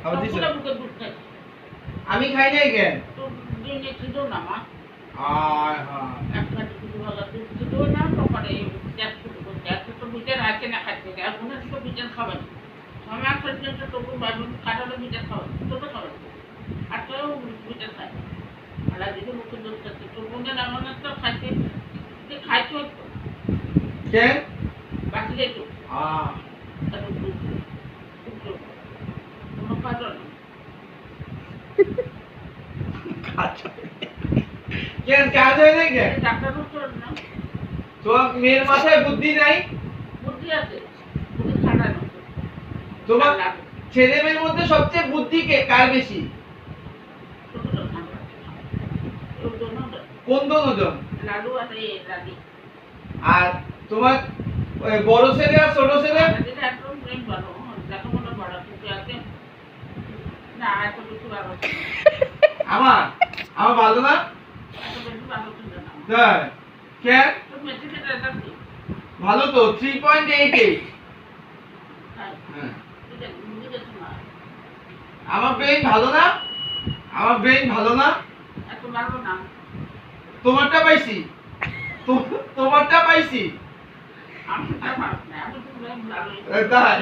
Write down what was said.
আবার দিছো সবগুলা বুকের দুধ খাই আমি খাই নাই কেন তো দিনে ছিল না মা আয় হ্যাঁ এক কাটি দুধ ভালো দুধ ছিল না সকালে গ্যাস তো বিটের আছে না খাচ্ছে এখন তো বিটের খাবেন আমি একটা দিন তো তবু বাইবেল কাটালে বিটের খাবেন তো খাবেন আর তো বিটের খায় আর দিকে বুকের দুধ খাচ্ছে তো বোনের এমন একটা খাইছে খাইছো কেন বাকি যাইত আহ কোনো কারণ কেন কাজ হয় নাই কেন ডাক্তার বলছিল না তোমার মেয়ের মাথায় বুদ্ধি নাই বুদ্ধি আছে বুদ্ধি ঠান্ডা না তোমার ছেলে মেয়ের মধ্যে সবচেয়ে বুদ্ধি কে কার বেশি কোন দুজন লালু আর রাজি আর তোমার ওই বড় ছেলে আর ছোট ছেলে যেটা একদম প্রেম ভালো দেখো মনে বড় কিছু আছে না এত কিছু ভালো আমার আমার ভালো না এত বেশি ভালো ছিল না তাই কেন তো মেসেজে এটা কি ভালো তো 3.88 হ্যাঁ হ্যাঁ এটা বুঝে শোনা আমার ব্রেইন ভালো না আমার ব্রেইন ভালো না এত ভালো না তোমারটা পাইছি তোমারটা পাইছি আমি তো ভালো না আমি তো ভালো তাই